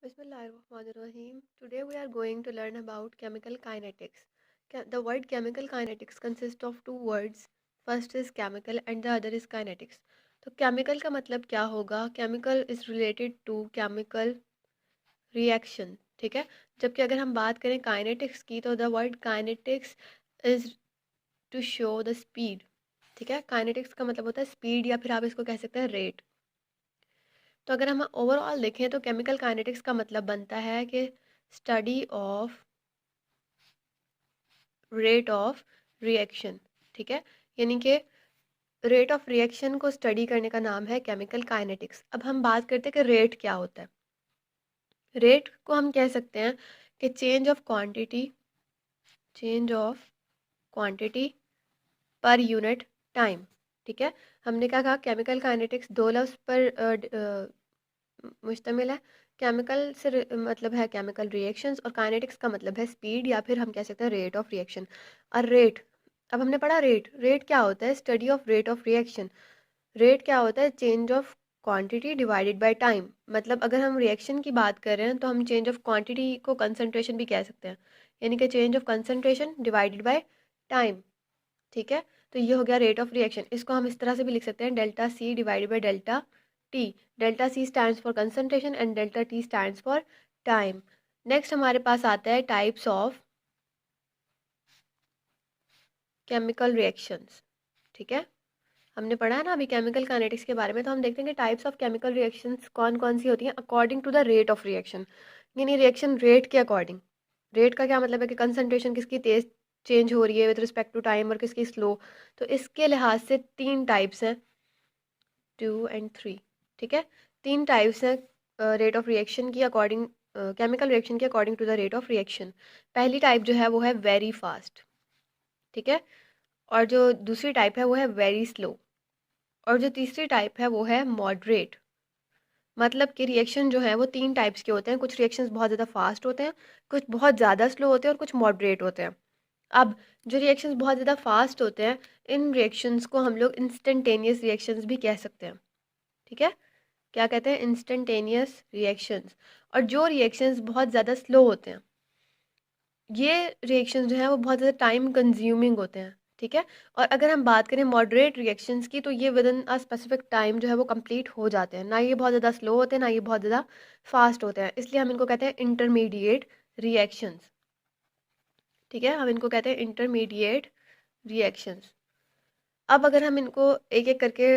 Bismillahirrahmanirrahim. Today we are going to learn about chemical kinetics. The word chemical kinetics consists of two words. First is chemical and the other is kinetics. तो chemical का मतलब क्या होगा? Chemical is related to chemical reaction. ठीक है, जबकि अगर हम बात करें kinetics की तो the word kinetics is to show the speed. ठीक है, kinetics का मतलब होता है speed या फिर आप इसको कह सकते हैं rate. तो अगर हम ओवरऑल देखें तो केमिकल काइनेटिक्स का मतलब बनता है कि study of rate of reaction. ठीक है, यानी कि रेट ऑफ रिएक्शन को स्टडी करने का नाम है केमिकल काइनेटिक्स। अब हम बात करते हैं कि रेट क्या होता है। रेट को हम कह सकते हैं कि change of quantity per unit time. ठीक है, हमने क्या कहा, केमिकल काइनेटिक्स दो लफ्ज़ पर मुश्तमिल है। केमिकल से मतलब है केमिकल रिएक्शंस और काइनेटिक्स का मतलब है स्पीड या फिर हम कह सकते हैं रेट ऑफ रिएक्शन। और रेट, अब हमने पढ़ा रेट क्या होता है, study of rate of reaction. Rate क्या होता है, change of quantity divided by time. मतलब अगर हम रिएक्शन की बात कर रहे हैं तो हम चेंज ऑफ क्वांटिटी को कंसंट्रेशन भी कह सकते हैं, यानी कि change of concentration divided by time. ठीक है, तो ये हो गया रेट ऑफ रिएक्शन। इसको हम इस तरह से भी लिख सकते हैं, delta C divided by delta T. Delta C stands for concentration and delta T stands for time. Next हमारे पास आता है टाइप्स ऑफ केमिकल रिएक्शंस। ठीक है, हमने पढ़ा है ना अभी केमिकल काइनेटिक्स के बारे में, तो हम देखते हैं कि टाइप्स ऑफ केमिकल रिएक्शंस कौन कौन सी होती हैं according to the rate of reaction, यानी रिएक्शन रेट के अकॉर्डिंग। रेट का क्या मतलब है कि कंसंट्रेशन किसकी तेज चेंज हो रही है विद रिस्पेक्ट टू टाइम और किसकी स्लो। तो इसके लिहाज से तीन टाइप्स हैं, 2 and 3। ठीक है, तीन टाइप्स हैं रेट ऑफ रिएक्शन की अकॉर्डिंग, केमिकल रिएक्शन की according to the rate of reaction. पहली टाइप जो है वो है वेरी फास्ट। ठीक है, और जो दूसरी टाइप है वो है वेरी स्लो, और जो तीसरी टाइप है वो है मॉडरेट। मतलब कि रिएक्शन जो है वो तीन टाइप्स के होते हैं, कुछ रिएक्शंस बहुत ज़्यादा फास्ट होते हैं, कुछ बहुत ज़्यादा स्लो होते हैं और कुछ मॉडरेट होते हैं। अब जो रिएक्शंस बहुत ज़्यादा फास्ट होते हैं, इन रिएक्शंस को हम लोग इंस्टेंटेनियस रिएक्शंस भी कह सकते हैं। ठीक है, क्या कहते हैं, इंस्टेंटेनियस रिएक्शंस। और जो रिएक्शंस बहुत ज़्यादा स्लो होते हैं, ये रिएक्शंस जो हैं वो बहुत ज़्यादा टाइम कंज्यूमिंग होते हैं। ठीक है, और अगर हम बात करें मॉडरेट रिएक्शंस की तो ये with in a specific time जो है वो कंप्लीट हो जाते हैं, ना ये बहुत ज़्यादा स्लो होते हैं ना ये बहुत ज़्यादा फास्ट होते हैं, इसलिए हम इनको कहते हैं इंटरमीडिएट रिएक्शंस। ठीक है, हम इनको कहते हैं इंटरमीडिएट रिएक्शंस। अब अगर हम इनको एक एक करके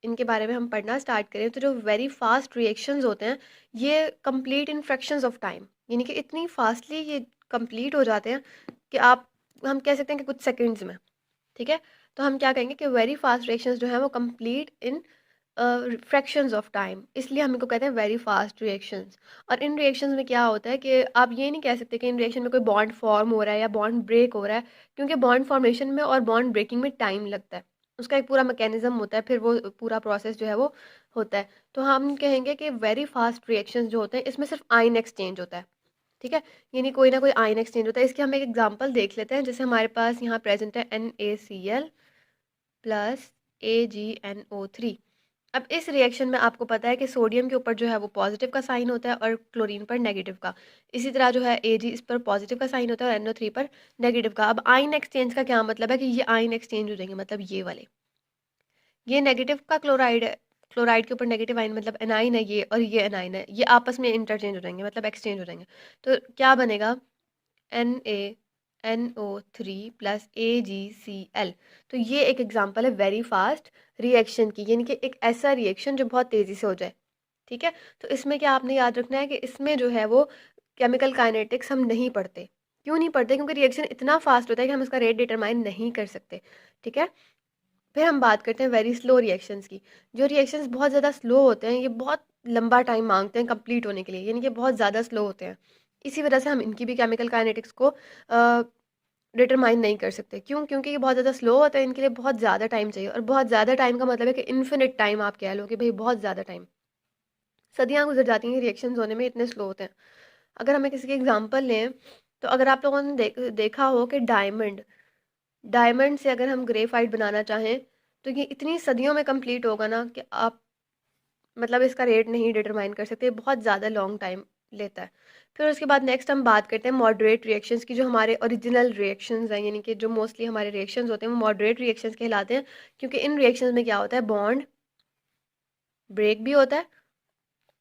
इनके बारे में हम पढ़ना स्टार्ट करें तो जो वेरी फास्ट रिएक्शंस होते हैं ये complete in fractions of time, यानी कि इतनी फास्टली ये कंप्लीट हो जाते हैं कि आप, हम कह सकते हैं कि कुछ सेकंड्स में। ठीक है, तो हम क्या कहेंगे कि वेरी फास्ट रिएक्शंस जो है वो complete in fractions of time, इसलिए हम इनको कहते हैं वेरी फास्ट रिएक्शंस। और इन रिएक्शंस में क्या होता है कि आप ये नहीं कह सकते कि इन रिएक्शन में कोई बॉन्ड फॉर्म हो रहा है या बॉन्ड ब्रेक हो रहा है, क्योंकि बॉन्ड फॉर्मेशन में और बॉन्ड ब्रेकिंग में टाइम लगता है, उसका एक पूरा मैकेनिज्म होता है, फिर वो पूरा प्रोसेस जो है वो होता है। तो हम कहेंगे कि वेरी फास्ट रिएक्शंस जो होते हैं इसमें सिर्फ आयन एक्सचेंज होता है। ठीक है, यानी कोई ना कोई आयन एक्सचेंज होता है। इसके हम एक एग्जांपल देख लेते हैं, जैसे हमारे पास यहाँ प्रेजेंट है NaCl प्लस AgNO3। अब इस रिएक्शन में आपको पता है कि सोडियम के ऊपर जो है वो पॉजिटिव का साइन होता है और क्लोरीन पर नेगेटिव का। इसी तरह जो है Ag इस पर पॉजिटिव का साइन होता है और NO3 पर नेगेटिव का। अब आयन एक्सचेंज का क्या मतलब है कि ये आयन एक्सचेंज हो जाएंगे, मतलब ये वाले, ये नेगेटिव का क्लोराइड है, क्लोराइड के ऊपर नेगेटिव आयन मतलब एनाइन है ये, और ये एनाइन है, ये आपस में इंटरचेंज हो जाएंगे, मतलब एक्सचेंज हो जाएंगे। तो क्या बनेगा, NaNO3 प्लस AgCl। तो ये एक एग्जांपल है वेरी फास्ट रिएक्शन की, यानी कि एक ऐसा रिएक्शन जो बहुत तेज़ी से हो जाए। ठीक है, तो इसमें क्या आपने याद रखना है कि इसमें जो है वो केमिकल काइनेटिक्स हम नहीं पढ़ते। क्यों नहीं पढ़ते, क्योंकि रिएक्शन इतना फास्ट होता है कि हम इसका रेट डिटरमाइन नहीं कर सकते। ठीक है, फिर हम बात करते हैं वेरी स्लो रिएक्शंस की। जो रिएक्शंस बहुत ज़्यादा स्लो होते हैं ये बहुत लंबा टाइम मांगते हैं कंप्लीट होने के लिए, यानी कि बहुत ज़्यादा स्लो होते हैं। इसी वजह से हम इनकी भी केमिकल काइनेटिक्स को डिटरमाइन नहीं कर सकते। क्यों, क्योंकि ये बहुत ज़्यादा स्लो होता है, इनके लिए बहुत ज़्यादा टाइम चाहिए, और बहुत ज़्यादा टाइम का मतलब है कि इन्फिनिट टाइम, आप कह लो कि भाई बहुत ज़्यादा टाइम, सदियाँ गुजर जाती हैं रिएक्शंस होने में, इतने स्लो होते हैं। अगर हमें किसी की एग्जांपल लें तो अगर आप लोगों ने देखा हो कि डायमंड, डायमंड से अगर हम ग्रेफाइट बनाना चाहें तो ये इतनी सदियों में कंप्लीट होगा ना कि आप मतलब इसका रेट नहीं डिटरमाइन कर सकते, बहुत ज़्यादा लॉन्ग टाइम लेता है। फिर उसके बाद नेक्स्ट हम बात करते हैं मॉडरेट रिएक्शंस की, जो हमारे ओरिजिनल रिएक्शंस हैं, यानी कि जो मोस्टली हमारे रिएक्शंस होते हैं वो मॉडरेट रिएक्शंस कहलाते हैं, क्योंकि इन रिएक्शंस में क्या होता है, बॉन्ड ब्रेक भी होता है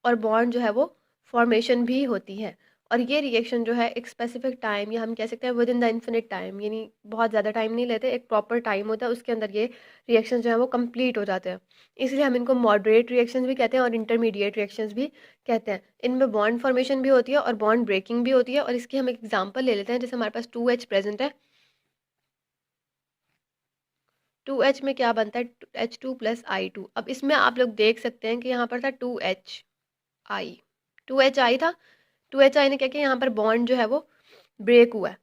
और बॉन्ड जो है वो फॉर्मेशन भी होती है। और ये रिएक्शन जो है एक स्पेसिफिक टाइम, या हम कह सकते हैं with in the infinite time, यानी बहुत ज़्यादा टाइम नहीं लेते, एक प्रॉपर टाइम होता है उसके अंदर ये रिएक्शन जो है वो कंप्लीट हो जाते हैं। इसलिए हम इनको मॉडरेट रिएक्शंस भी कहते हैं और इंटरमीडिएट रिएक्शंस भी कहते हैं। इनमें बॉन्ड फॉर्मेशन भी होती है और बॉन्ड ब्रेकिंग भी होती है। और इसकी हम एक एग्जाम्पल ले लेते हैं, जैसे हमारे पास 2H प्रेजेंट है। 2H में क्या बनता है, H2 प्लस I2। अब इसमें आप लोग देख सकते हैं कि यहाँ पर था 2HI, 2HI था। 2HI ने क्या किया, यहाँ पर बॉन्ड जो है वो ब्रेक हुआ है।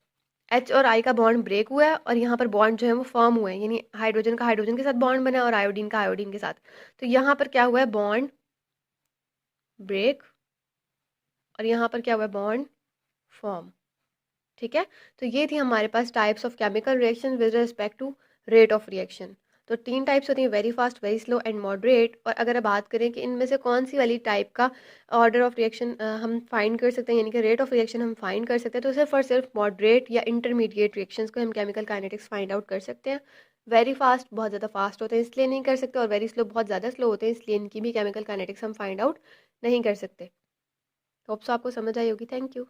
H और I का बॉन्ड ब्रेक हुआ है और यहाँ पर बॉन्ड जो है वो फॉर्म हुए हैं, यानी हाइड्रोजन का हाइड्रोजन के साथ बॉन्ड बना है और आयोडीन का आयोडीन के साथ। तो यहाँ पर क्या हुआ है, बॉन्ड ब्रेक, और यहाँ पर क्या हुआ है, बॉन्ड फॉर्म। ठीक है। तो ये थी हमारे पास types of chemical reaction with respect to rate of reaction. तो 3 टाइप्स होती हैं, very fast, very slow and moderate. और अगर बात करें कि इनमें से कौन सी वाली टाइप का ऑर्डर ऑफ रिएक्शन हम फाइंड कर सकते हैं, यानी कि रेट ऑफ रिएक्शन हम फाइंड कर सकते हैं, तो सिर्फ और सिर्फ मॉडरेट या इंटरमीडिएट रिएक्शंस को हम केमिकल काइनेटिक्स फाइंड आउट कर सकते हैं। वेरी फास्ट बहुत ज़्यादा फास्ट होते हैं इसलिए नहीं कर सकते, और वेरी स्लो बहुत ज़्यादा स्लो होते हैं इसलिए इनकी भी केमिकल काइनेटिक्स हम फाइंड आउट नहीं कर सकते। होप्स आपको समझ आई होगी। Thank you.